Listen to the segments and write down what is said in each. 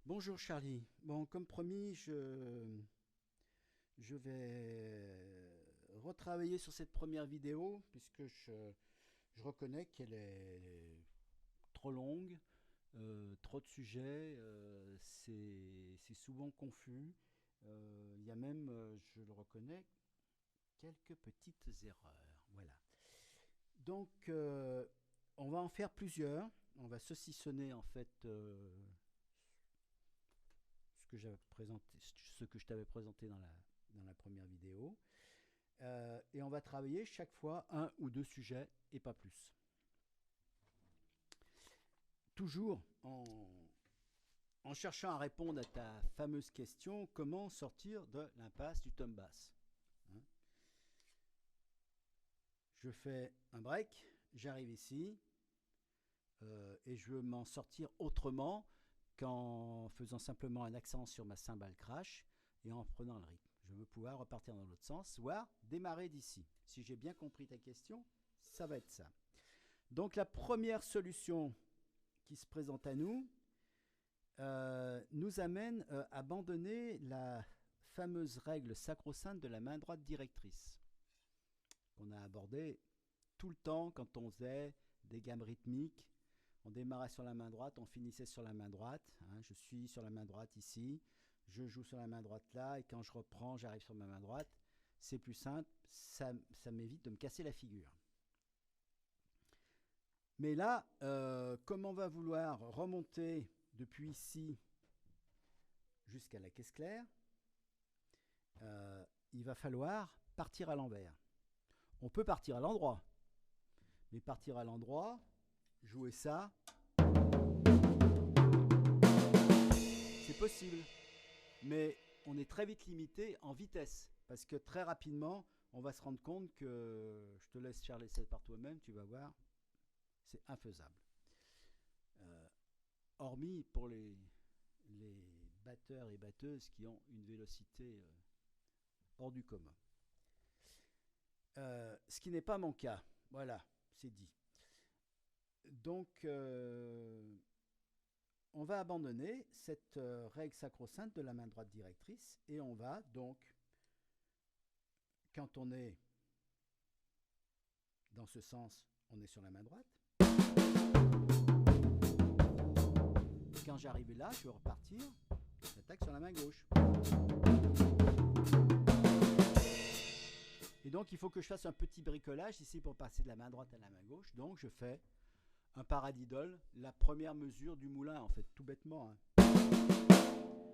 Bonjour Charlie. Bon, comme promis, je vais retravailler sur cette première vidéo puisque je reconnais qu'elle est trop longue, trop de sujets, c'est souvent confus. Il y a même, je le reconnais, quelques petites erreurs. Voilà. Donc, on va en faire plusieurs. On va saucissonner en fait ce que je t'avais présenté dans la première vidéo. Et on va travailler chaque fois un ou deux sujets et pas plus. Toujours en cherchant à répondre à ta fameuse question, comment sortir de l'impasse du tome basse, hein. Je fais un break, j'arrive ici, et je veux m'en sortir autrement qu'en faisant simplement un accent sur ma cymbale crash et en prenant le rythme. Je veux pouvoir repartir dans l'autre sens, voire démarrer d'ici. Si j'ai bien compris ta question, ça va être ça. Donc la première solution qui se présente à nous nous amène à abandonner la fameuse règle sacro-sainte de la main droite directrice qu'on a abordée tout le temps quand on faisait des gammes rythmiques. On démarrait sur la main droite, on finissait sur la main droite, hein. Je suis sur la main droite ici, je joue sur la main droite là, et quand je reprends, j'arrive sur ma main droite. C'est plus simple, ça m'évite de me casser la figure. Mais là, comme on va vouloir remonter depuis ici jusqu'à la caisse claire, il va falloir partir à l'envers. On peut partir à l'endroit, mais partir à l'endroit, jouer ça, c'est possible, mais on est très vite limité en vitesse, parce que très rapidement, on va se rendre compte que, je te laisse faire l'essai par toi-même, tu vas voir, c'est infaisable. Hormis pour les batteurs et batteuses qui ont une vélocité hors du commun. Ce qui n'est pas mon cas, voilà, c'est dit. Donc, on va abandonner cette règle sacro-sainte de la main droite directrice et on va donc, quand on est dans ce sens, on est sur la main droite. Quand j'arrive là, je vais repartir, j'attaque sur la main gauche. Et donc, il faut que je fasse un petit bricolage ici pour passer de la main droite à la main gauche. Donc, je fais un paradiddle, la première mesure du moulin, en fait, tout bêtement, hein.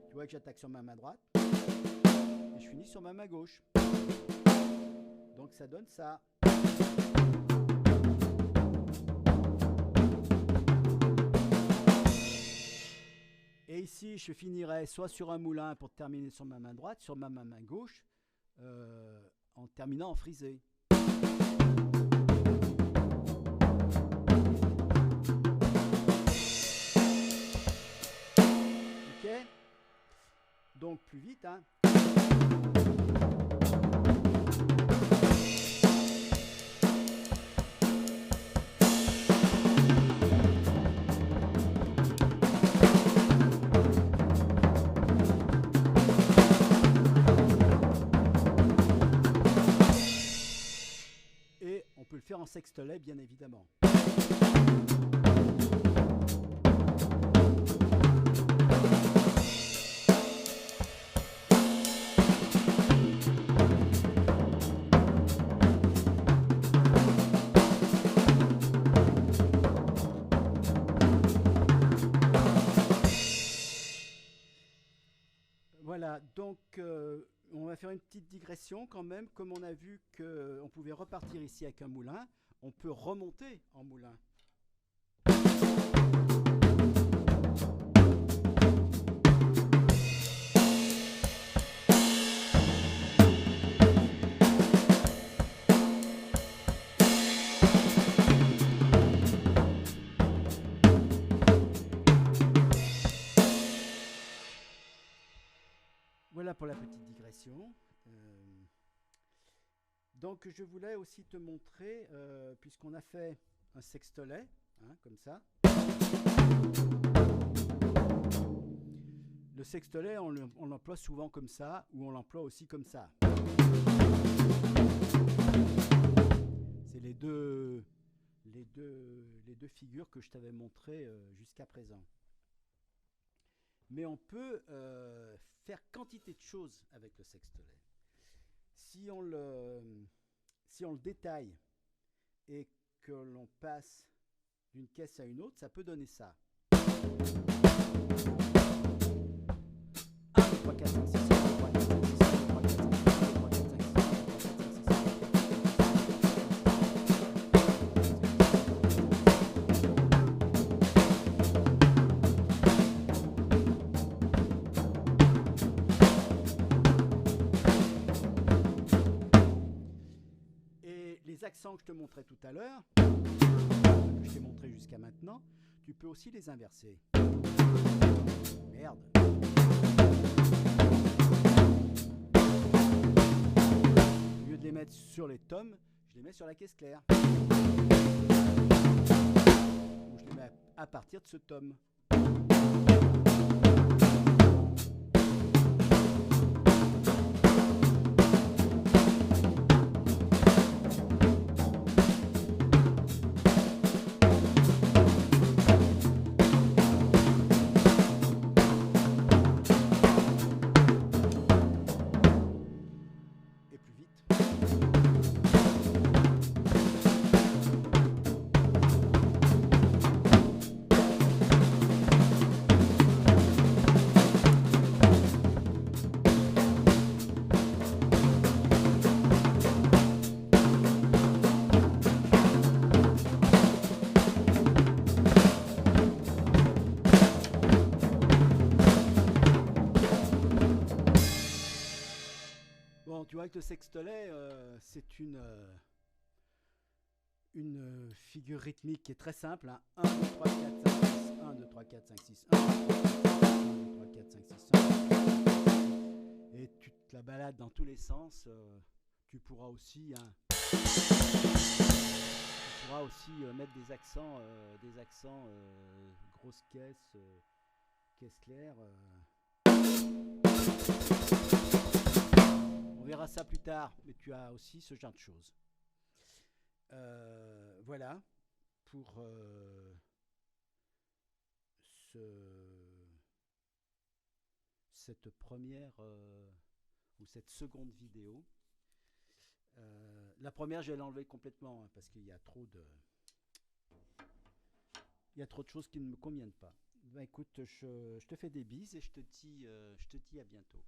Tu vois que j'attaque sur ma main droite et je finis sur ma main gauche. Donc, ça donne ça. Et ici, je finirai soit sur un moulin pour terminer sur ma main droite, sur ma main gauche, en terminant en frisé. Ok ? Donc plus vite, hein. On peut le faire en sextolet, bien évidemment. Voilà, donc on va faire une petite digression quand même. Comme on a vu qu'on pouvait repartir ici avec un moulin, on peut remonter en moulin. Voilà pour la petite digression. Donc je voulais aussi te montrer, puisqu'on a fait un sextolet, hein, comme ça. sextolet, on l'emploie souvent comme ça, ou on l'emploie aussi comme ça. C'est les deux figures que je t'avais montrées jusqu'à présent. Mais on peut faire quantité de choses avec le sextolet. Si on le détaille et que l'on passe d'une caisse à une autre, ça peut donner ça. 1, 2, 3, 4, 5, 6, 7, 3, 4, 5, 6, 7, 3, 4, 5, 6, 7, 3, 4, 5, 6, 7, les accents que je te montrais tout à l'heure, que je t'ai montré jusqu'à maintenant, tu peux aussi les inverser. Merde. Au lieu de les mettre sur les tomes, je les mets sur la caisse claire. Ou je les mets à partir de ce tome. Bon, tu vois que le sextolet, c'est une figure rythmique qui est très simple. Hein. 1, 2, 3, 4, 5, 6, 1, 2, 3, 4, 5, 6, 1, 2, 3, 4, 5, 6, 1. Et tu te la balades dans tous les sens. Tu pourras aussi, mettre des accents grosse caisse, caisse claire. On verra ça plus tard, mais tu as aussi ce genre de choses. Voilà pour cette première ou cette seconde vidéo. La première, je vais l'enlever complètement parce qu'il y a trop de choses qui ne me conviennent pas. Ben, écoute, je te fais des bises et je te dis à bientôt.